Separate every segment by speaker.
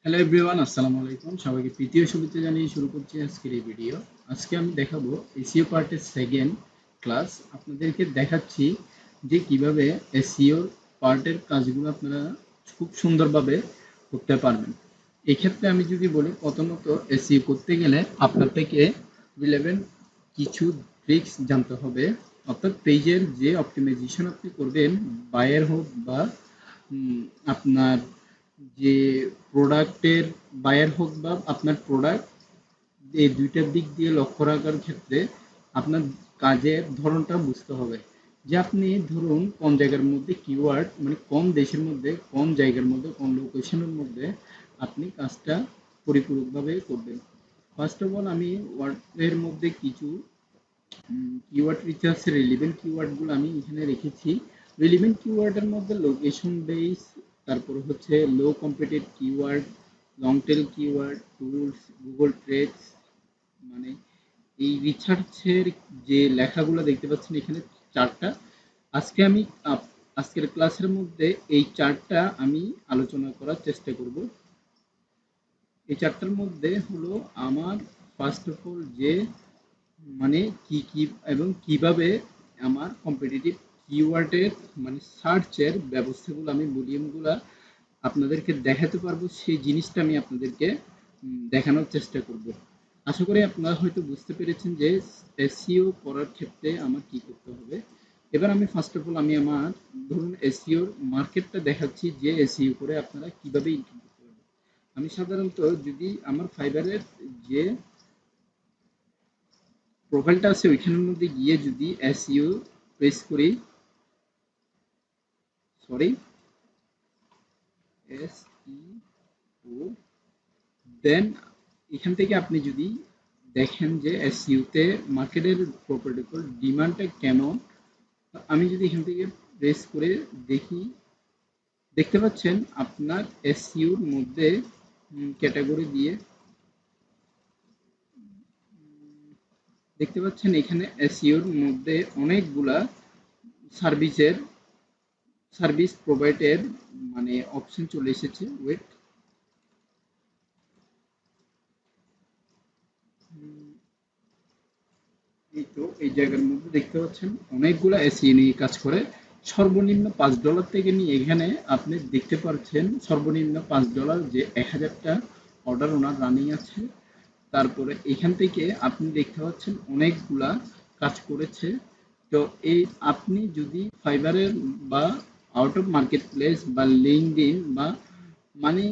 Speaker 1: Hello everyone, আসসালামু আলাইকুম। সবাইকে প্রীতীয় শুভেচ্ছা জানিয়ে শুরু করছি আজকের এই ভিডিও। আজকে আমি দেখাবো এসইও পার্টের সেকেন্ড ক্লাস। আপনাদেরকে দেখাচ্ছি যে কিভাবে এসইও পার্টের কাজগুলো আপনারা খুব সুন্দরভাবে করতে পারবেন। এক্ষেত্রে আমি যদি বলি, প্রথমত এসইও করতে গেলে আপনার থেকে রিলেভেন্ট কিছু ট্রিক্স জানতে হবে। অর্থাৎ পেজের যে অপটিমাইজেশন আপনি করবেন, বায়ার হোক বা আপনার যে প্রোডাক্টের বায়ার হোক বা আপনার প্রোডাক্ট, এই দুইটার দিক দিয়ে লক্ষ্য রাখার ক্ষেত্রে আপনার কাজের ধরনটা বুঝতে হবে। যে আপনি ধরুন কোন জায়গার মধ্যে কিওয়ার্ড, মানে কোন দেশের মধ্যে, কোন জায়গার মধ্যে, কোন লোকেশনের মধ্যে আপনি কাজটা পরিপূরকভাবে করবেন। ফার্স্ট অফ অল আমি ওয়ার্ডের মধ্যে কিছু কিওয়ার্ড রিসার্চ রিলেভেন্ট কিওয়ার্ডগুলো আমি এখানে রেখেছি। রিলেভেন্ট কিওয়ার্ডের মধ্যে লোকেশন বেস, তারপর হচ্ছে low competed keyword, long tail keyword, tools, Google trends, মানে এই রিসার্চের যে লেখাগুলো দেখতে পাচ্ছেন এখানে চারটা। আজকে আমি আজকের ক্লাসের মধ্যে এই চারটা আমি আলোচনা করার চেষ্টা করব। এই চারটার মধ্যে হলো আমার ফার্স্ট অফ অল যে মানে কি কি এবং কিভাবে আমার কম্পিটিটিভ কিওয়ার্ডের মানে সার্চের ব্যবস্থাগুলো, আমি ভলিউমগুলো আপনাদেরকে দেখাতে পারবো, সেই জিনিসটা আমি আপনাদেরকে দেখানোর চেষ্টা করব। আশা করি আপনারা হয়তো বুঝতে পেরেছেন যে এসইও করার ক্ষেত্রে আমার কি করতে হবে। এবার আমি ফার্স্ট অফ অল আমি আমার ধরুন এসইওর মার্কেটটা দেখাচ্ছি, যে এসইও করে আপনারা কিভাবে ইনকাম করতে পারবেন। আমি সাধারণত যদি আমার ফাইবারের যে প্রোফাইলটা আছে ওইখানের মধ্যে গিয়ে যদি এসইও প্রেস করি, সরি, এসইও, দেন এখান থেকে আপনি যদি দেখেন যে এসইওতে মার্কেটের প্রপার্টিকল ডিমান্ডটা কেমন, আমি যদি এখান থেকে প্রেস করে দেখি, দেখতে পাচ্ছেন আপনার এসইওর মধ্যে ক্যাটাগরি দিয়ে দেখতে পাচ্ছেন এখানে এসইওর মধ্যে অনেকগুলা সার্ভিসের সার্ভিস প্রোভাইডের মানে অপশন চলে এসেছে। ওয়েট, এই তো এই জায়গার মধ্যে দেখতে পাচ্ছেন অনেকগুলো এসইও নিয়ে কাজ করে। সর্বনিম্ন $5 থেকে নিয়ে এখানে আপনি দেখতে পাচ্ছেন সর্বনিম্ন $5 যে 1000টা অর্ডার ওনার রানিং আছে। তারপরে এখান থেকে আপনি দেখতে পাচ্ছেন অনেকগুলা কাজ করেছে। তো এই আপনি যদি ফাইবারের বা আউট অফ মার্কেট প্লেস বা লিঙ্কডইন বা মানে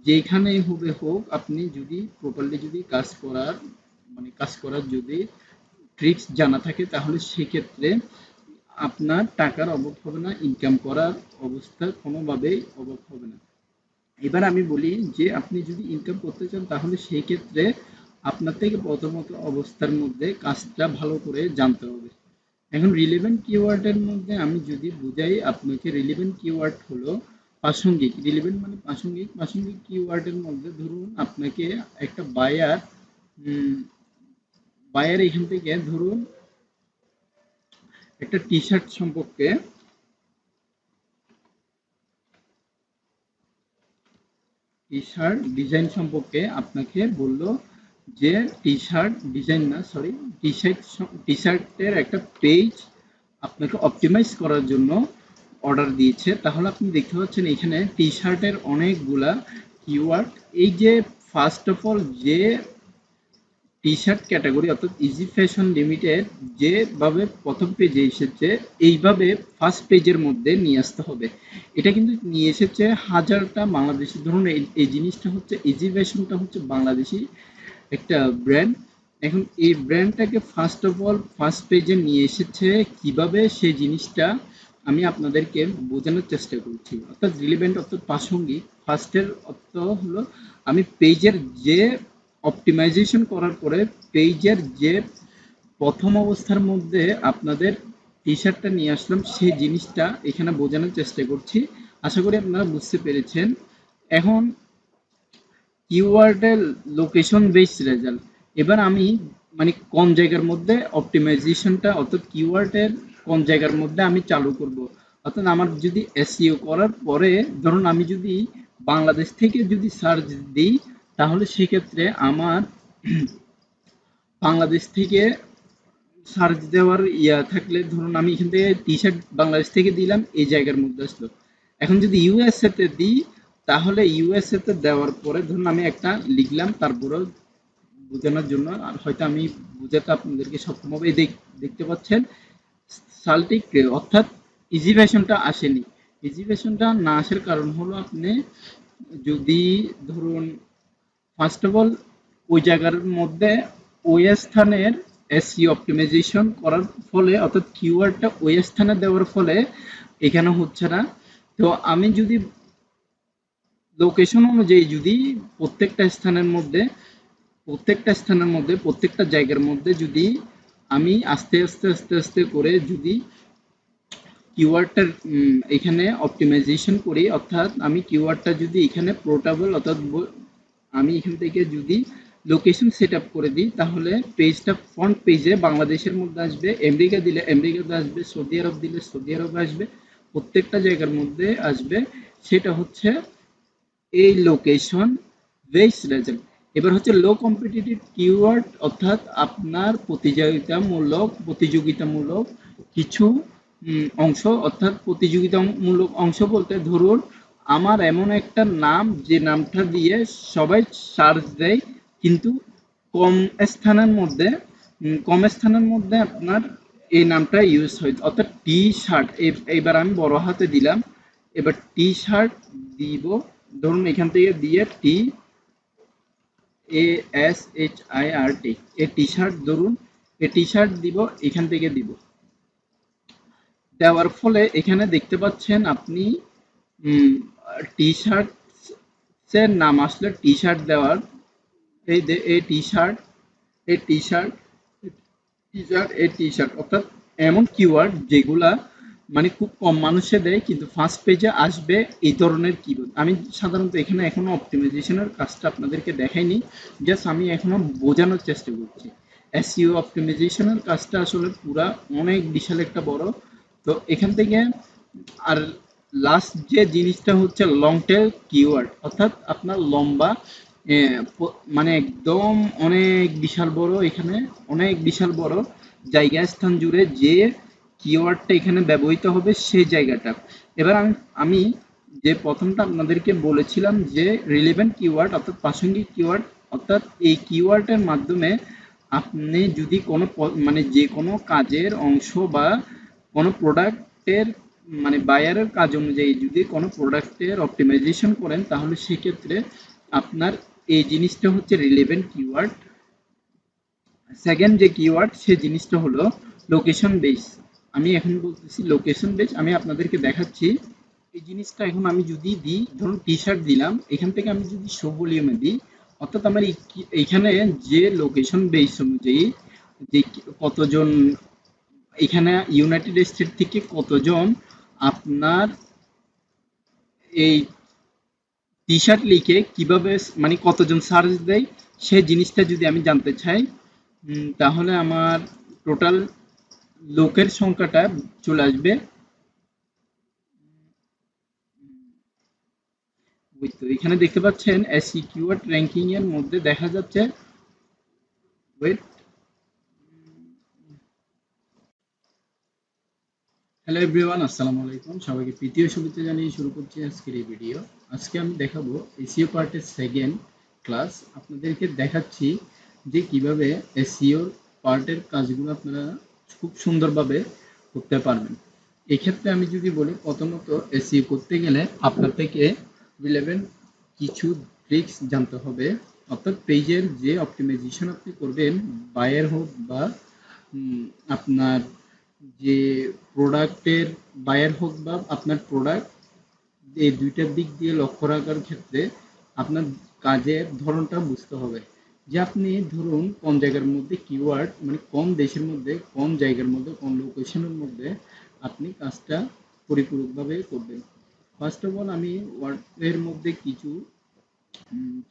Speaker 1: যেখানে হবে হোক, আপনি যদি প্রপারলি যদি কাজ করার যদি ট্রিক্স জানা থাকে, তাহলে সেক্ষেত্রে আপনার টাকার অভাব হবে না, ইনকাম করার অবস্থা কোনোভাবেই অভাব হবে না। এবার আমি বলি যে আপনি যদি ইনকাম করতে চান, তাহলে সেই ক্ষেত্রে আপনার থেকে প্রথমত অবস্থার মধ্যে কাজটা ভালো করে জানতে হবে। এখন রিলেভেন্ট কিওয়ার্ডের মধ্যে আমি যদি বুঝাই আপনাকে, রিলেভেন্ট কিওয়ার্ড হলো প্রাসঙ্গিক। রিলেভেন্ট মানে প্রাসঙ্গিক। প্রাসঙ্গিক কিওয়ার্ডের মধ্যে ধরুন আপনাকে একটা বায়ার এখান থেকে ধরুন একটা টি শার্ট সম্পর্কে, টি শার্ট ডিজাইন সম্পর্কে আপনাকে বললো যে টি শার্ট ডিজাইন না, সরি, টি শার্টের একটা পেজ আপনাকে অপটিমাইজ করার জন্য অর্ডার দিয়েছে। তাহলে আপনি দেখতে পাচ্ছেন এখানে টি শার্টের অনেকগুলা কিওয়ার্ড। এই যে ফার্স্ট অফ অল যে টি শার্ট ক্যাটাগরি অর্থাৎ ইজি ফ্যাশন লিমিটেড যেভাবে প্রথম পেজে এসেছে, এইভাবে ফার্স্ট পেজের মধ্যে নিয়ে আসতে হবে। এটা কিন্তু নিয়ে এসেছে হাজারটা বাংলাদেশি। ধরুন এই জিনিসটা হচ্ছে, ইজি ফ্যাশনটা হচ্ছে বাংলাদেশি একটা ব্র্যান্ড। এখন এই ব্র্যান্ডটাকে ফার্স্ট অফ অল ফার্স্ট পেজে নিয়ে এসেছে কিভাবে, সেই জিনিসটা আমি আপনাদেরকে বোঝানোর চেষ্টা করছি। অর্থাৎ রিলেভেন্ট অর্থাৎ প্রাসঙ্গিক, ফার্স্টের অর্থ হলো আমি পেজের যে অপটিমাইজেশন করার পরে পেজের যে প্রথম অবস্থার মধ্যে আপনাদের টি শার্টটা নিয়ে আসলাম, সেই জিনিসটা এখানে বোঝানোর চেষ্টা করছি। আশা করি আপনারা বুঝতে পেরেছেন। এখন কিওয়ার্ডের লোকেশন বেসড রেজাল্ট, এবার আমি মানে কোন জায়গার মধ্যে অপটিমাইজেশনটা অর্থাৎ কিওয়ার্ডের কোন জায়গার মধ্যে আমি চালু করব। অর্থাৎ আমার যদি এসইও করার পরে ধরুন আমি যদি বাংলাদেশ থেকে যদি সার্চ দিই তাহলে সেক্ষেত্রে আমার বাংলাদেশ থেকে সার্চ দেওয়ার থাকলে ধরুন আমি এখান থেকে টি শার্ট বাংলাদেশ থেকে দিলাম, এই জায়গার মধ্যে আসলো। এখন যদি ইউএসএ তে দিই তাহলে ইউএসএ তে দেওয়ার পরে ধরুন আমি একটা লিখলাম, তারপরে বোঝানোর জন্য আর হয়তো আমি বোঝাতে আপনাদেরকে সক্ষম হবে, দেখতে পাচ্ছেন সালটিক অর্থাৎ ইজি ভার্সনটা আসেনি। ইজি ভার্সনটা না আসার কারণ হলো আপনি যদি ধরুন ফার্স্ট অফ অল ওই জায়গার মধ্যে ওই স্থানের এসইও অপটিমাইজেশন করার ফলে অর্থাৎ কিওয়ার্ডটা ওই স্থানে দেওয়ার ফলে এখানে হচ্ছে না। তো আমি যদি লোকেশন অনুযায়ী যদি প্রত্যেকটা জায়গার মধ্যে যদি আমি আস্তে আস্তে আস্তে আস্তে করে যদি কিওয়ার্ডটা এখানে অপটিমাইজেশন করি, অর্থাৎ আমি কিওয়ার্ডটা যদি এখানে পোর্টেবল অর্থাৎ আমি এখান থেকে যদি লোকেশন সেট আপ করে দিই তাহলে পেজটা ফ্রন্ট পেজে বাংলাদেশের মধ্যে আসবে, আমেরিকা দিলে আমেরিকাতে আসবে, সৌদি আরব দিলে সৌদি আরবে আসবে, প্রত্যেকটা জায়গার মধ্যে আসবে। সেটা হচ্ছে এই লোকেশন বেসড রেজাল্ট। এবার হচ্ছে লো কম্পিটিটিভ কিওয়ার্ড, অর্থাৎ আপনার প্রতিযোগিতামূলক কিছু অংশ, অর্থাৎ প্রতিযোগিতামূলক অংশ বলতে ধরুন আমার এমন একটা নাম যে নামটা দিয়ে সবাই সার্চ দেয়, কিন্তু কম স্থানের মধ্যে আপনার এই নামটা ইউজ হয়, অর্থাৎ টি শার্ট। এবার আমি বড় হাতে দিলাম, এবার টি শার্ট দিব, ধরুন এখান থেকে দিয়ে T A S H I R T, A T shirt ধরুন, এ টি শার্ট দিব, এখান থেকে দিব। দেওয়ার ফলে এখানে দেখতে পাচ্ছেন আপনি টি শার্ট এর নাম আসলে টি শার্ট দেওয়ার, এই যে এই টি শার্ট, এই টি শার্ট, টি শার্ট, এই টি শার্ট, অর্থাৎ এমন কিওয়ার্ড যেগুলা মানে খুব কম মানুষে দেয় কিন্তু ফার্স্ট পেজে আসবে, এই ধরনের কিওয়ার্ড। আমি সাধারণত এখানে এখনো অপটিমাইজেশনের কাজটা আপনাদেরকে দেখাইনি, জাস্ট আমি এখনো বোঝানোর চেষ্টা করছি। এসইও অপটিমাইজেশনের কাজটা আসলে পুরা অনেক বিশাল একটা বড়। তো এখান থেকে আর লাস্ট যে জিনিসটা হচ্ছে লং টেল কিওয়ার্ড, অর্থাৎ আপনার লম্বা মানে একদম অনেক বিশাল বড়, এখানে অনেক বিশাল বড় জায়গা স্থান জুড়ে যে কিওয়ার্ডটা এখানে ব্যবহৃত হবে সেই জায়গাটা। এবার আমি যে প্রথমটা আপনাদেরকে বলেছিলাম যে রিলেভেন্ট কিওয়ার্ড অর্থাৎ প্রাসঙ্গিক কিওয়ার্ড, অর্থাৎ এই কিওয়ার্ডের মাধ্যমে আপনি যদি কোনো মানে যে কোনো কাজের অংশ বা কোনো প্রোডাক্টের মানে বায়ারের কাজ অনুযায়ী যদি কোনো প্রোডাক্টের অপটিমাইজেশন করেন তাহলে সেক্ষেত্রে আপনার এই জিনিসটা হচ্ছে রিলেভেন্ট কিওয়ার্ড। সেকেন্ড যে কিওয়ার্ড সে জিনিসটা হলো লোকেশন বেস। আমি এখন বলতেছি লোকেশন বেস, আমি আপনাদেরকে দেখাচ্ছি এই জিনিসটা। এখন আমি যদি দিই ধরুন টি শার্ট দিলাম, এখান থেকে আমি যদি শো ভলিউমে দিই, অর্থাৎ আমার এইখানে যে লোকেশন বেস অনুযায়ী যে কতজন এখানে ইউনাইটেড স্টেট থেকে কতজন আপনার এই টি শার্ট লিখে কিভাবে মানে কতজন সার্চ দেয় সেই জিনিসটা যদি আমি জানতে চাই, তাহলে আমার টোটাল লোকের সংখ্যাটা চলে আসবে। তো এখানে দেখতে পাচ্ছেন এসই কিওয়ার্ড র্যাঙ্কিং এর মধ্যে দেখা যাচ্ছে, ওয়েট, হ্যালো এভরিওয়ান, আসসালামু আলাইকুম। সবাইকে তৃতীয় শুভেচ্ছা জানিয়ে শুরু করছি আজকের এই ভিডিও। আজকে আমি দেখাবো এসইও পার্টের সেকেন্ড ক্লাস। আপনাদেরকে দেখাচ্ছি যে কিভাবে এসইও পার্টের কাজগুলো আপনারা খুব সুন্দরভাবে করতে পারবেন। এক্ষেত্রে আমি যদি বলি প্রথমত এসইও করতে গেলে আপনার থেকে রিলেভেন্ট কিছু ট্রিক্স জানতে হবে, অর্থাৎ পেজের যে অপটিমাইজেশন আপনি করবেন, বায়ার হোক বা আপনার যে প্রোডাক্টের বায়ার হোক বা আপনার প্রোডাক্ট, এই দুইটার দিক দিয়ে লক্ষ্য রাখার ক্ষেত্রে আপনার কাজের ধরনটা বুঝতে হবে যে আপনি ধরুন কোন জায়গার মধ্যে কিওয়ার্ড মানে কোন দেশের মধ্যে কোন জায়গার মধ্যে কোন লোকেশনের মধ্যে আপনি কাজটা পরিপূরকভাবে করবেন। ফার্স্ট অফ অল আমি ওয়ার্ডের মধ্যে কিছু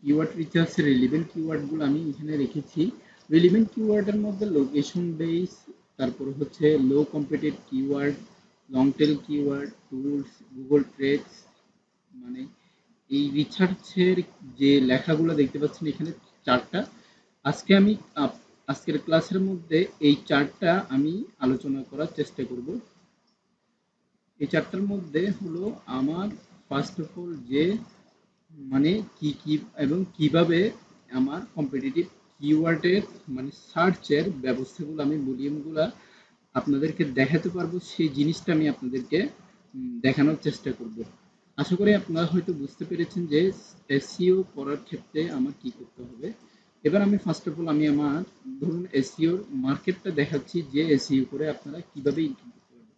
Speaker 1: কিওয়ার্ড রিসার্চ রিলেভেন্ট কিওয়ার্ডগুলো আমি এখানে রেখেছি। রিলেভেন্ট কিওয়ার্ডের মধ্যে লোকেশন বেস, তারপর হচ্ছে low competitive keyword, long tail keyword, tools, Google trends, মানে এই রিসার্চের যে লেখাগুলো দেখতে পাচ্ছেন এখানে চারটা। আজকে আমি আজকের ক্লাসের মধ্যে এই চারটা আমি আলোচনা করার চেষ্টা করব। এই চারটার মধ্যে হলো আমার ফার্স্ট অফ অল যে মানে কি কি এবং কিভাবে আমার কম্পিটিটিভ কিওয়ার্ডের মানে সার্চের ব্যবস্থাগুলো আমি ভলিউমগুলো আপনাদেরকে দেখাতে পারবো, সেই জিনিসটা আমি আপনাদেরকে দেখানোর চেষ্টা করব। আশা করি আপনারা হয়তো বুঝতে পেরেছেন যে এসইও করার ক্ষেত্রে আমার কি করতে হবে। এবার আমি ফার্স্ট অফ অল আমি আমার ধরুন এসইওর মার্কেটটা দেখাচ্ছি যে এসইও করে আপনারা কিভাবে ইনকাম করতে পারবেন।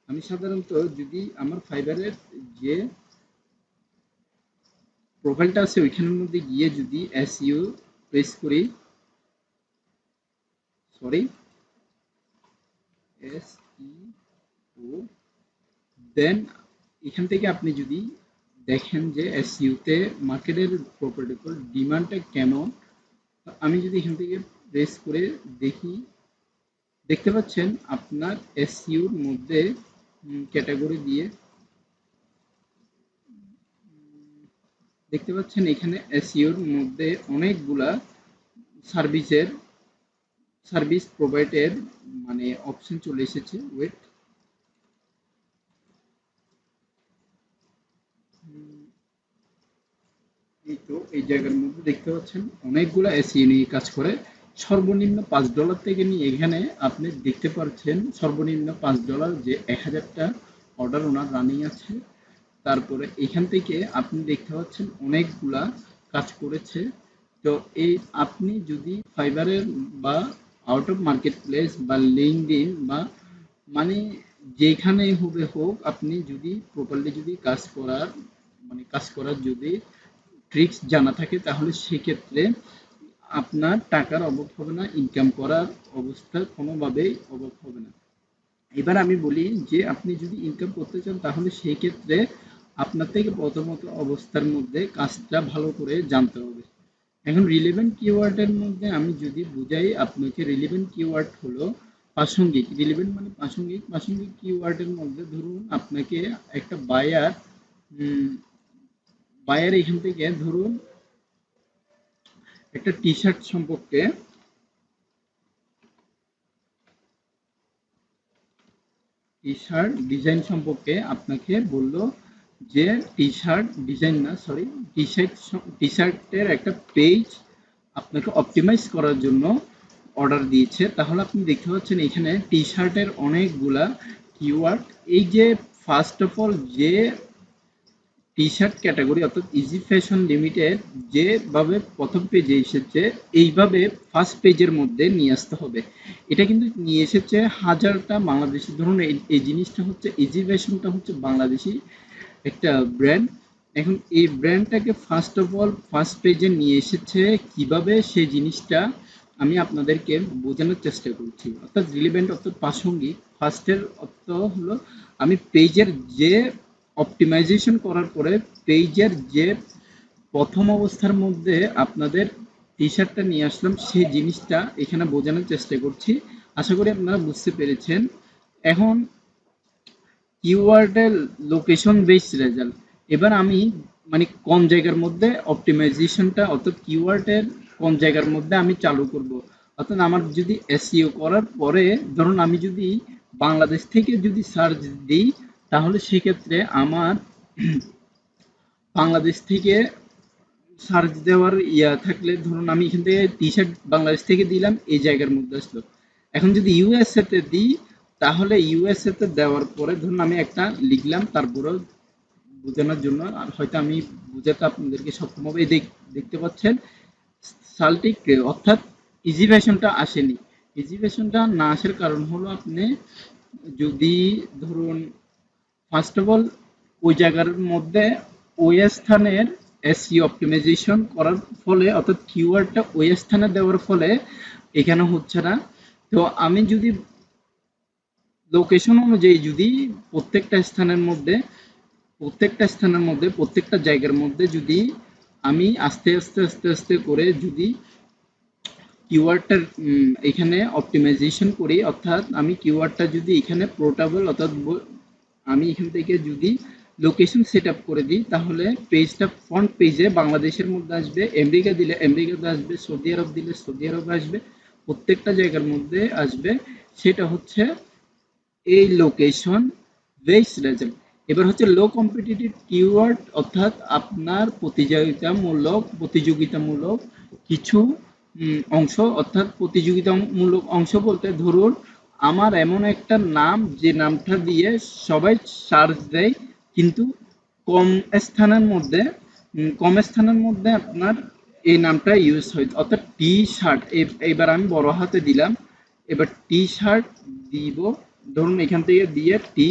Speaker 1: আমি সাধারণত যদি আমার ফাইবারের যে প্রোফাইলটা আছে ওইখানের মধ্যে গিয়ে যদি এসইও প্রেস করি, সরি এসইও, দেন এখান থেকে আপনি যদি দেখেন যে এসইওতে মার্কেটের প্রপার্টি ডিমান্ডটা কেমন, আমি যদি এখান থেকে প্রেস করে দেখি, দেখতে পাচ্ছেন আপনার এসইওর মধ্যে ক্যাটাগরি দিয়ে দেখতে পাচ্ছেন এখানে এসইওর মধ্যে অনেকগুলা সার্ভিসের সার্ভিস প্রোভাইডের মানে অপশন চলে এসেছে। ওয়েট, এই তো এই জায়গার মধ্যে দেখতে পাচ্ছেন অনেকগুলো এসইও নিয়ে কাজ করে। সর্বনিম্ন $5 থেকে নিয়ে এখানে আপনি দেখতে পাচ্ছেন সর্বনিম্ন $5 যে 1000টা অর্ডার ওনার রানিং আছে। তারপরে এখান থেকে আপনি দেখতে পাচ্ছেন অনেকগুলা কাজ করেছে। তো এই আপনি যদি ফাইবারের বা আউট অফ মার্কেট প্লেস বা লিঙ্কডইন বা মানে যেখানে হবে হোক, আপনি যদি প্রপারলি যদি কাজ করার যদি ট্রিক্স জানা থাকে তাহলে সেক্ষেত্রে আপনার টাকার অভাব হবে না, ইনকাম করার অবস্থা কোনোভাবেই অভাব হবে না। এবার আমি বলি যে আপনি যদি ইনকাম করতে চান তাহলে সেই ক্ষেত্রে আপনার থেকে প্রথমত অবস্থার মধ্যে কাজটা ভালো করে জানতে হবে। এখন রিলেভেন্ট কিওয়ার্ডের মধ্যে আমি যদি বুঝাই আপনাকে, রিলেভেন্ট কিওয়ার্ড হলো প্রাসঙ্গিক। রিলেভেন্ট মানে প্রাসঙ্গিক। প্রাসঙ্গিক কিওয়ার্ডের মধ্যে ধরুন আপনাকে একটা বায়ার এখান থেকে ধরুন একটা টি শার্ট সম্পর্কে টি শার্ট ডিজাইন সম্পর্কে আপনাকে বলল যে টি শার্ট ডিজাইন না, সরি, টি শার্টের একটা পেজ আপনাকে অপটিমাইজ করার জন্য অর্ডার দিয়েছে। তাহলে আপনি দেখতে পাচ্ছেন এখানে টি শার্টের অনেকগুলা কিওয়ার্ড। এই যে ফার্স্ট অফ অল যে টি শার্ট ক্যাটাগরি অর্থাৎ ইজি ফ্যাশন লিমিটেড যেভাবে প্রথম পেজে এসেছে এইভাবে ফার্স্ট পেজের মধ্যে নিয়ে আসতে হবে। এটা কিন্তু নিয়ে এসেছে হাজারটা বাংলাদেশি। ধরুন এই জিনিসটা হচ্ছে ইজি ফ্যাশনটা হচ্ছে বাংলাদেশি একটা ব্র্যান্ড। এখন এই ব্র্যান্ডটাকে ফার্স্ট অফ অল ফার্স্ট পেজে নিয়ে এসেছে কিভাবে, সেই জিনিসটা আমি আপনাদেরকে বোঝানোর চেষ্টা করছি। অর্থাৎ রিলেভেন্ট অর্থাৎ প্রাসঙ্গিক, ফার্স্টের অর্থ হলো আমি পেজের যে অপটিমাইজেশন করার পরে পেজের যে প্রথম অবস্থার মধ্যে আপনাদের টি শার্টটা নিয়ে আসলাম, সেই জিনিসটা এখানে বোঝানোর চেষ্টা করছি। আশা করি আপনারা বুঝতে পেরেছেন। এখন কিওয়ার্ডের লোকেশন বেসড রেজাল্ট, এবার আমি মানে কোন জায়গার মধ্যে অপটিমাইজেশনটা অর্থাৎ কিওয়ার্ডের কোন জায়গার মধ্যে আমি চালু করব। অর্থাৎ আমার যদি এসইও করার পরে ধরুন আমি যদি বাংলাদেশ থেকে যদি সার্চ দিই তাহলে সেক্ষেত্রে আমার বাংলাদেশ থেকে সার্চ দেওয়ার থাকলে ধরুন আমি এখান থেকে টি শার্ট বাংলাদেশ থেকে দিলাম, এই জায়গার মধ্যে আসলো। এখন যদি ইউএসএ তে দিই তাহলে ইউএসএ তে দেওয়ার পরে ধরুন আমি একটা লিখলাম, তারপরেও বোঝানোর জন্য আর হয়তো আমি বোঝাতে আপনাদেরকে সক্ষম হবে। দেখতে পাচ্ছেন সাল্টিক অর্থাৎ ইজি ভার্সনটা আসেনি। ইজি ভার্সনটা না আসার কারণ হলো আপনি যদি ধরুন ফার্স্ট অফ অল ওই জায়গার মধ্যে ওই স্থানের এসইও অপটিমাইজেশন করার ফলে অর্থাৎ কিওয়ার্ডটা ওই স্থানে দেওয়ার ফলে এখানে হচ্ছে না। তো আমি যদি লোকেশন অনুযায়ী যদি প্রত্যেকটা জায়গার মধ্যে যদি আমি আস্তে আস্তে আস্তে আস্তে করে যদি কিওয়ার্ডটা এখানে অপটিমাইজেশন করি, অর্থাৎ আমি কিওয়ার্ডটা যদি এখানে পোর্টেবল অর্থাৎ আমি এখান থেকে যদি লোকেশন সেট আপ করে দিই, তাহলে পেজটা ফ্রন্ট পেজে বাংলাদেশের মধ্যে আসবে, আমেরিকা দিলে আমেরিকাতে আসবে, সৌদি আরব দিলে সৌদি আরবে আসবে, প্রত্যেকটা জায়গার মধ্যে আসবে। সেটা হচ্ছে এই লোকেশন বেস রেজাল্ট। এবার হচ্ছে লো কম্পিটিটিভ কিওয়ার্ড, অর্থাৎ আপনার প্রতিযোগিতামূলক কিছু অংশ, অর্থাৎ প্রতিযোগিতামূলক অংশ বলতে ধরুন আমার এমন একটা নাম যে নামটা দিয়ে সবাই সার্চ দেয়, কিন্তু কম স্থানের মধ্যে আপনার এই নামটা ইউজ হয়, অর্থাৎ টি শার্ট। এবার আমি বড় হাতে দিলাম, এবার টি শার্ট দিব, ধরুন এখান থেকে দিয়ে T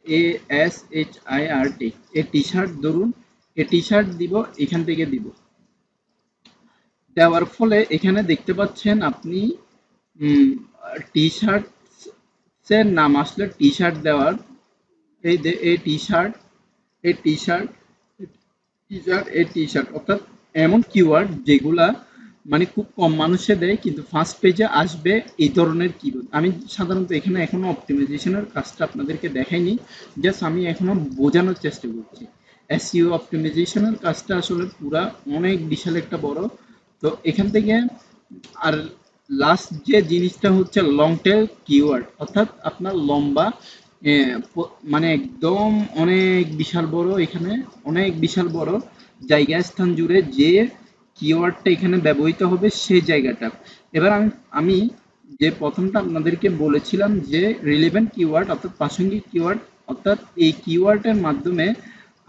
Speaker 1: A S H I R T, A T shirt, ধরুন এ টি শার্ট দিব, এখান থেকে দিব। দেওয়ার ফলে এখানে দেখতে পাচ্ছেন আপনি টি শার্ট এর নাম আসলে টি শার্ট দেওয়ার, এই টি শার্ট, এই টি শার্ট, টি শার্ট, এই টি শার্ট, অর্থাৎ এমন কিওয়ার্ড যেগুলা মানে খুব কম মানুষে দেয় কিন্তু ফার্স্ট পেজে আসবে, এই ধরনের কিওয়ার্ড। আমি সাধারণত এখানে এখনো অপটিমাইজেশনের কাজটা আপনাদেরকে দেখাইনি, জাস্ট আমি এখনো বোঝানোর চেষ্টা করছি। এসইও অপটিমাইজেশনের কাজটা আসলে পুরা অনেক বিশাল একটা বড়। তো এখান থেকে আর লাস্ট যে জিনিসটা হচ্ছে লং টেল কিওয়ার্ড, অর্থাৎ আপনার লম্বা মানে একদম অনেক বিশাল বড়, এখানে অনেক বিশাল বড় জায়গা স্থান জুড়ে যে কিওয়ার্ডটা এখানে ব্যবহৃত হবে সেই জায়গাটা। এবার আমি যে প্রথমটা আপনাদেরকে বলেছিলাম যে রিলেভেন্ট কিওয়ার্ড, অর্থাৎ প্রাসঙ্গিক কিওয়ার্ড, অর্থাৎ এই কিওয়ার্ডের মাধ্যমে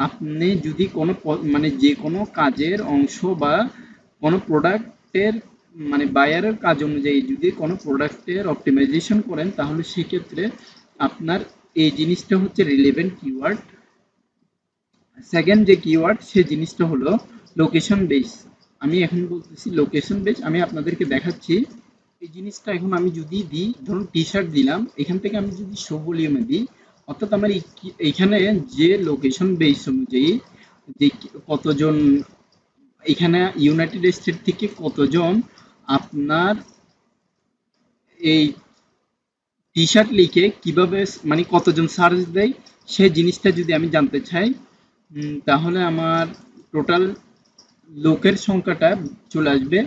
Speaker 1: আপনি যদি কোনো মানে যে কোনো কাজের অংশ বা কোনো প্রোডাক্টের মানে বায়ারের কাজ অনুযায়ী যদি কোনো প্রোডাক্টের অপটিমাইজেশন করেন, তাহলে সেক্ষেত্রে আপনার এই জিনিসটা হচ্ছে রিলেভেন্ট কিওয়ার্ড। সেকেন্ড যে কিওয়ার্ড সে জিনিসটা হলো লোকেশন বেস। আমি এখন বলতেছি লোকেশন বেস, আমি আপনাদেরকে দেখাচ্ছি এই জিনিসটা। এখন আমি যদি দিই, ধরুন টি শার্ট দিলাম, এখান থেকে আমি যদি শো ভলিউমে দিই, অর্থাৎ আমার এইখানে যে লোকেশন বেস অনুযায়ী যে কতজন এখানে ইউনাইটেড স্টেট থেকে কতজন আপনার এই টি শার্ট লিখে কিভাবে মানে কতজন সার্চ দেয়, সেই জিনিসটা যদি আমি জানতে চাই, তাহলে আমার টোটাল লোকের সংখ্যাটা চলে আসবে।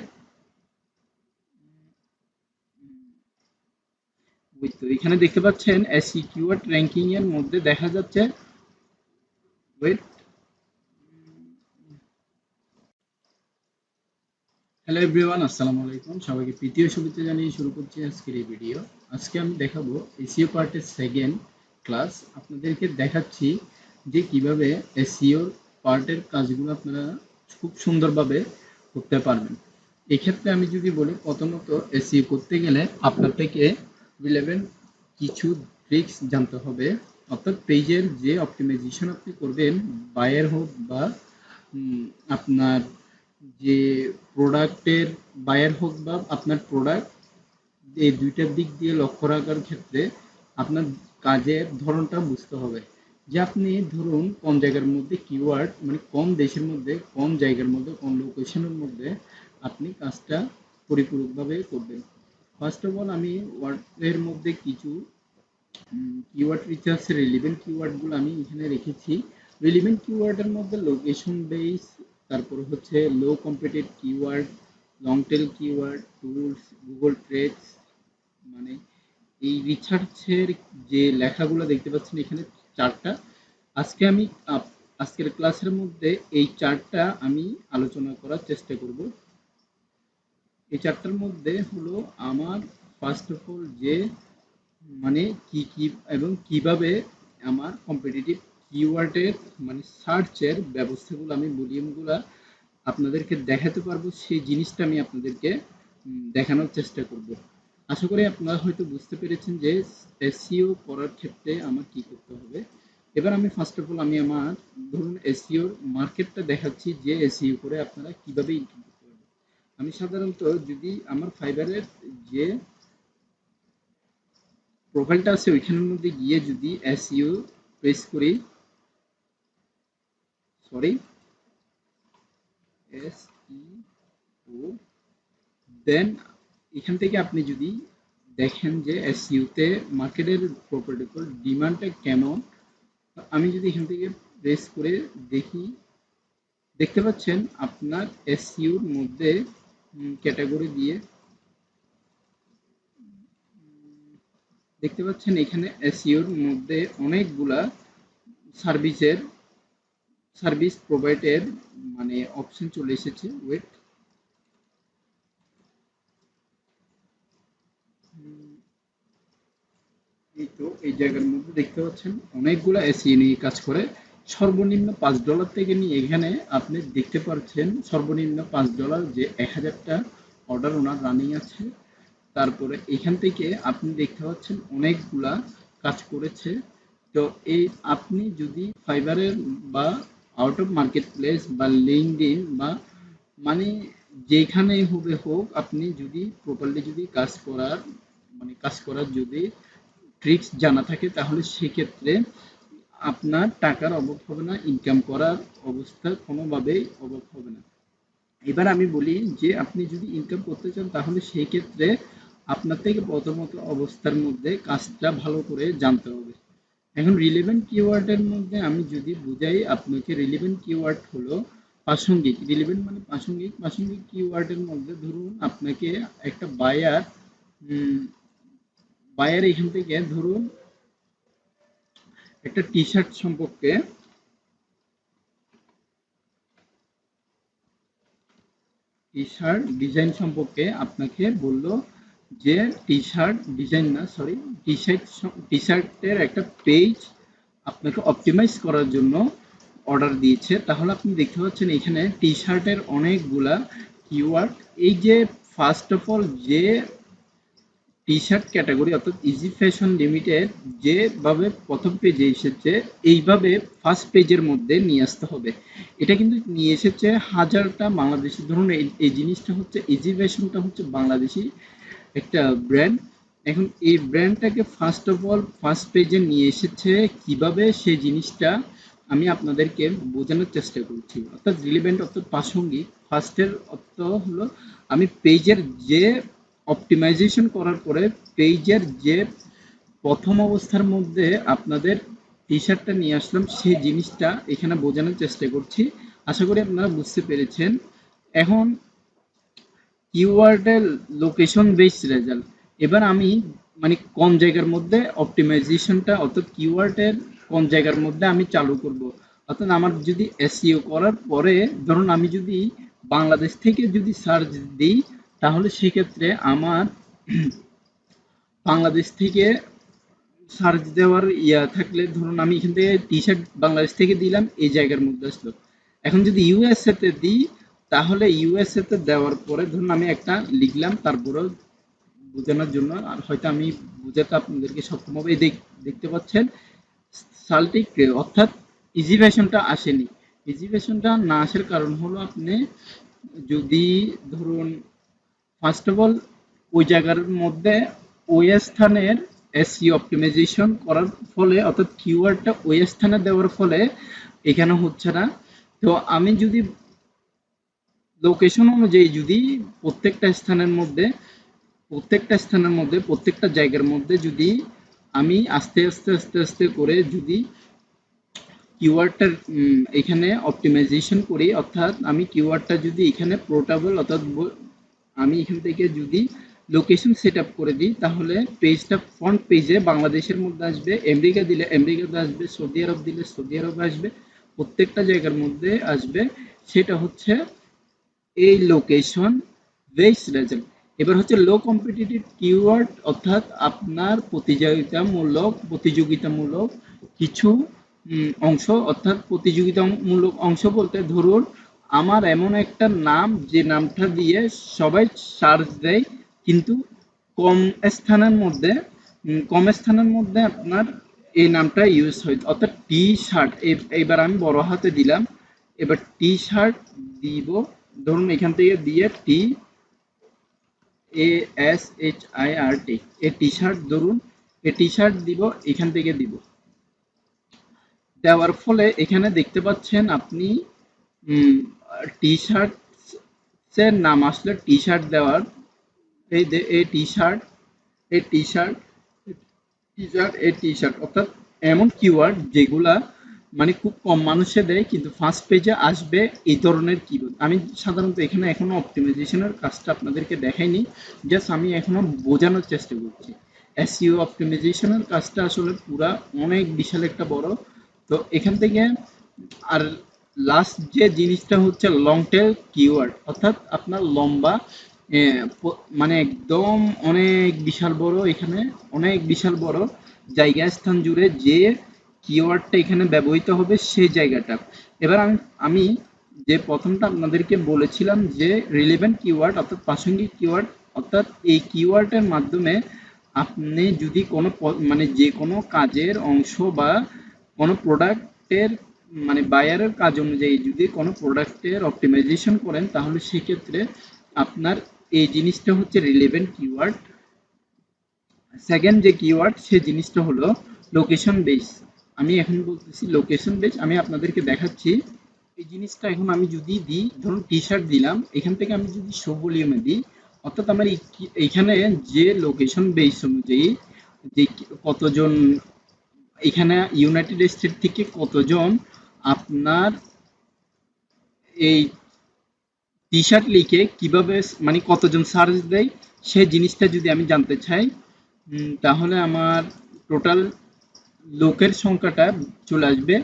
Speaker 1: ওই তো এখানে দেখতে পাচ্ছেন এসই কিওয়ার্ড র্যাঙ্কিং এর মধ্যে দেখা যাচ্ছে, ওয়েট, হ্যালো এভরিওয়ান, আসসালামু আলাইকুম, সবাইকে প্রীতি ও শুভেচ্ছা জানিয়ে শুরু করছি আজকের এই ভিডিও। আজকে আমি দেখাবো এসইও পার্টের সেকেন্ড ক্লাস। আপনাদেরকে দেখাচ্ছি যে কিভাবে এসইও পার্টের কাজগুলো আপনারা খুব সুন্দরভাবে করতে পারবেন। এক্ষেত্রে আমি যদি বলি, প্রথমত এসইও করতে গেলে আপনাদেরকে রিলেভেন্ট কিছু ট্রিক্স জানতে হবে, অর্থাৎ পেজের যে অপটিমাইজেশন আপনি করবেন, বায়ার হোক বা আপনার যে প্রোডাক্টের বায়ার হোক বা আপনার প্রোডাক্ট, এই দুইটার দিক দিয়ে লক্ষ্য রাখার ক্ষেত্রে আপনার কাজের ধরনটা বুঝতে হবে। যে আপনি ধরুন কোন জায়গার মধ্যে কিওয়ার্ড, মানে কোন দেশের মধ্যে, কোন জায়গার মধ্যে, কোন লোকেশনের মধ্যে আপনি কাজটা পরিপূরকভাবে করবেন। ফার্স্ট অফ অল আমি ওয়ার্ডের মধ্যে কিছু কিওয়ার্ড রিসার্চ রিলেভেন্ট কিওয়ার্ডগুলো আমি এখানে রেখেছি। রিলেভেন্ট কিওয়ার্ডের মধ্যে লোকেশন বেস, তারপর হচ্ছে low competitive keyword, long tail keyword, tools, Google trends, মানে এই রিসার্চের যে লেখাগুলো দেখতে পাচ্ছেন এখানে চারটা। আজকে আমি আজকের ক্লাসের মধ্যে এই চারটা আমি আলোচনা করার চেষ্টা করব। এই চারটার মধ্যে হলো আমার ফার্স্ট অফ অল যে মানে কি কি এবং কিভাবে আমার কম্পিটিটিভ কিওয়ার্ডের মানে সার্চের ব্যবস্থাগুলো, আমি ভলিউমগুলো আপনাদেরকে দেখাতে পারবো, সেই জিনিসটা আমি আপনাদেরকে দেখানোর চেষ্টা করব। আশা করি আপনারা হয়তো বুঝতে পেরেছেন যে এসইও করার ক্ষেত্রে আমার কি করতে হবে। এবার আমি ফার্স্ট অফ অল আমি আমার ধরুন এসইওর মার্কেটটা দেখাচ্ছি, যে এসইও করে আপনারা কিভাবে ইনকাম করতে পারবেন। আমি সাধারণত যদি আমার ফাইবারের যে প্রোফাইলটা আছে ওইখানের মধ্যে গিয়ে যদি এসইও প্রেস করি, সরি, এসইও, দেন এখান থেকে আপনি যদি দেখেন যে এসইও তে মার্কেটের প্রপার্টিকুলার ডিমান্ডটা কেমন, তো আমি যদি এখান থেকে প্রেস করে দেখি, দেখতে পাচ্ছেন আপনার এসইউর মধ্যে ক্যাটাগরি দিয়ে দেখতে পাচ্ছেন এখানে এসইওর মধ্যে অনেকগুলা সার্ভিসের সার্ভিস প্রোভাইডের মানে অপশন চলে এসেছে। ওয়েট, এই তো এই জায়গার মধ্যে দেখতে পাচ্ছেন অনেকগুলা এসইও নিয়ে কাজ করে। সর্বনিম্ন $5 থেকে নিয়ে এখানে আপনি দেখতে পাচ্ছেন সর্বনিম্ন $5 যে 1000টা অর্ডার ওনার রানিং আছে। তারপরে এখান থেকে আপনি দেখতে পাচ্ছেন অনেকগুলা কাজ করেছে। তো এই আপনি যদি ফাইবারের বা আউট অফ মার্কেট প্লেস বা লিঙ্কডইন বা মানে যেখানে হবে হোক, আপনি যদি প্রপারলি যদি কাজ করার যদি ট্রিক্স জানা থাকে তাহলে সেক্ষেত্রে আপনার টাকার অভাব হবে না, ইনকাম করার অবস্থা কোনোভাবেই অভাব হবে না। এবার আমি বলি যে আপনি যদি ইনকাম করতে চান তাহলে সেই ক্ষেত্রে আপনার থেকে প্রথমত অবস্থার মধ্যে কাজটা ভালো করে জানতে হবে। এখন রিলেভেন্ট কিওয়ার্ডের মধ্যে আমি যদি বুঝাই আপনাকে, রিলেভেন্ট কিওয়ার্ড হলো প্রাসঙ্গিক। রিলেভেন্ট মানে প্রাসঙ্গিক। প্রাসঙ্গিক কিওয়ার্ডের মধ্যে ধরুন আপনাকে একটা বায়ার এখান থেকে ধরুন একটা টি শার্ট সম্পর্কে টি শার্ট ডিজাইন সম্পর্কে আপনাকে বলল যে টি শার্ট ডিজাইন না সরি টি শার্টের একটা পেজ আপনাকে অপটিমাইজ করার জন্য অর্ডার দিয়েছে। তাহলে আপনি দেখতে পাচ্ছেন এখানে টি শার্টের অনেকগুলা কিওয়ার্ড। এই যে ফার্স্ট অফ অল যে টি শার্ট ক্যাটাগরি অর্থাৎ ইজি ফ্যাশন লিমিটেড যেভাবে প্রথম পেজে এসেছে এইভাবে ফার্স্ট পেজের মধ্যে নিয়ে আসতে হবে। এটা কিন্তু নিয়ে এসেছে হাজারটা বাংলাদেশি। ধরুন এই জিনিসটা হচ্ছে ইজি ফ্যাশনটা হচ্ছে বাংলাদেশি একটা ব্র্যান্ড। এখন এই ব্র্যান্ডটাকে ফার্স্ট অফ অল ফার্স্ট পেজে নিয়ে এসেছে কিভাবে সেই জিনিসটা আমি আপনাদেরকে বোঝানোর চেষ্টা করছি। অর্থাৎ রিলেভেন্ট অর্থাৎ প্রাসঙ্গিক। ফার্স্টের অর্থ হলো আমি পেজের যে অপটিমাইজেশন করার পরে পেজের যে প্রথম অবস্থার মধ্যে আপনাদের টি শার্টটা নিয়ে আসলাম সেই জিনিসটা এখানে বোঝানোর চেষ্টা করছি। আশা করি আপনারা বুঝতে পেরেছেন। এখন কিওয়ার্ডের লোকেশন বেসড রেজাল্ট। এবার আমি মানে কোন জায়গার মধ্যে অপটিমাইজেশনটা অর্থাৎ কিওয়ার্ডের কোন জায়গার মধ্যে আমি চালু করব। অর্থাৎ আমার যদি এসইও করার পরে ধরুন আমি যদি বাংলাদেশ থেকে যদি সার্চ দিই তাহলে সেক্ষেত্রে আমার বাংলাদেশ থেকে সার্চ দেওয়ার থাকলে ধরুন আমি এখান থেকে টি শার্ট বাংলাদেশ থেকে দিলাম, এই জায়গার মধ্যে আসলো। এখন যদি ইউএসএ তে দিই তাহলে ইউএসএ তে দেওয়ার পরে ধরুন আমি একটা লিখলাম, তারপরে বোঝানোর জন্য আর হয়তো আমি বোঝাতে আপনাদেরকে সক্ষম হবে। দেখতে পাচ্ছেন সাল্টিক অর্থাৎ ইজি ভার্সনটা আসেনি। ইজি ভার্সনটা না আসার কারণ হলো আপনি যদি ধরুন ফার্স্ট অফ অল ওই জায়গার মধ্যে ওই স্থানের এসইও অপটিমাইজেশন করার ফলে অর্থাৎ কিওয়ার্ডটা ওই স্থানে দেওয়ার ফলে এখানে হচ্ছে না। তো আমি যদি লোকেশন অনুযায়ী যদি প্রত্যেকটা জায়গার মধ্যে যদি আমি আস্তে আস্তে আস্তে আস্তে করে যদি কিওয়ার্ডটা এখানে অপটিমাইজেশন করি, অর্থাৎ আমি কিওয়ার্ডটা যদি এখানে পোর্টেবল অর্থাৎ আমি এখান থেকে যদি লোকেশন সেট আপ করে দিই তাহলে পেজটা ফ্রন্ট পেজে বাংলাদেশের মধ্যে আসবে, আমেরিকা দিলে আমেরিকাতে আসবে, সৌদি আরব দিলে সৌদি আরব আসবে, প্রত্যেকটা জায়গার মধ্যে আসবে। সেটা হচ্ছে এই লোকেশন বেস রেজাল্ট। এবার হচ্ছে লো কম্পিটিটিভ কিওয়ার্ড অর্থাৎ আপনার প্রতিযোগিতামূলক কিছু অংশ। অর্থাৎ প্রতিযোগিতামূলক অংশ বলতে ধরুন আমার এমন একটা নাম যে নামটা দিয়ে সবাই সার্চ দেয় কিন্তু কম স্থানের মধ্যে আপনার এই নামটা ইউজ হয়। অর্থাৎ টি শার্ট, এবার আমি বড় হাতে দিলাম, এবার টি শার্ট দিব ধরুন এখান থেকে দিয়ে TASHIRT এই টি শার্ট ধরুন এই টি শার্ট দিব, এখান থেকে দিব। দেওয়ার ফলে এখানে দেখতে পাচ্ছেন আপনি টি শার্টের নাম আসলে টি শার্ট দেওয়ার এই টি শার্ট এই টি শার্ট এই টি শার্ট অর্থাৎ এমন কিওয়ার্ড যেগুলা মানে খুব কম মানুষে দেয় কিন্তু ফার্স্ট পেজে আসবে, এই ধরনের কিওয়ার্ড। আমি সাধারণত এখানে এখনো অপটিমাইজেশনের কাজটা আপনাদেরকে দেখাইনি, জাস্ট আমি এখনো বোঝানোর চেষ্টা করছি। এসইও অপটিমাইজেশনের কাজটা আসলে পুরা অনেক বিশাল একটা বড়। তো এখান থেকে আর লাস্ট যে জিনিসটা হচ্ছে লং টেল কিওয়ার্ড, অর্থাৎ আপনার লম্বা মানে একদম অনেক বিশাল বড়, এখানে অনেক বিশাল বড় জায়গা স্থান জুড়ে যে কিওয়ার্ডটা এখানে ব্যবহৃত হবে সেই জায়গাটা। এবার আমি যে প্রথমটা আপনাদেরকে বলেছিলাম যে রিলেভেন্ট কিওয়ার্ড অর্থাৎ প্রাসঙ্গিক কিওয়ার্ড, অর্থাৎ এই কিওয়ার্ডের মাধ্যমে আপনি যদি কোনো মানে যে কোনো কাজের অংশ বা কোনো প্রোডাক্টের মানে বায়ারের কাজ অনুযায়ী যদি কোনো প্রোডাক্টের অপটিমাইজেশন করেন, তাহলে সেক্ষেত্রে আপনার এই জিনিসটা হচ্ছে রিলেভেন্ট কিওয়ার্ড। সেকেন্ড যে কিওয়ার্ড সে জিনিসটা হলো লোকেশন বেস। আমি এখন বলতেছি লোকেশন বেস। আমি আপনাদেরকে দেখাচ্ছি এই জিনিসটা। এখন আমি যদি দিই, ধরুন টি শার্ট দিলাম, এখান থেকে আমি যদি শো ভলিউমে দিই, অর্থাৎ আমার এইখানে যে লোকেশন বেস অনুযায়ী যে কতজন এখানে ইউনাইটেড স্টেট থেকে কতজন আপনার এই টি শার্ট লিখে কিভাবে মানে কতজন সার্চ দেয়, সেই জিনিসটা যদি আমি জানতে চাই, তাহলে আমার টোটাল লোকের সংখ্যাটা চলে আসবে।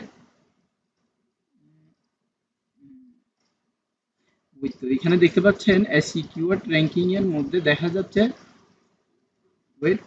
Speaker 1: ওই তো এখানে দেখতে পাচ্ছেন এসই কিওয়ার্ড র্যাঙ্কিং এর মধ্যে দেখা যাচ্ছে, ওয়েট,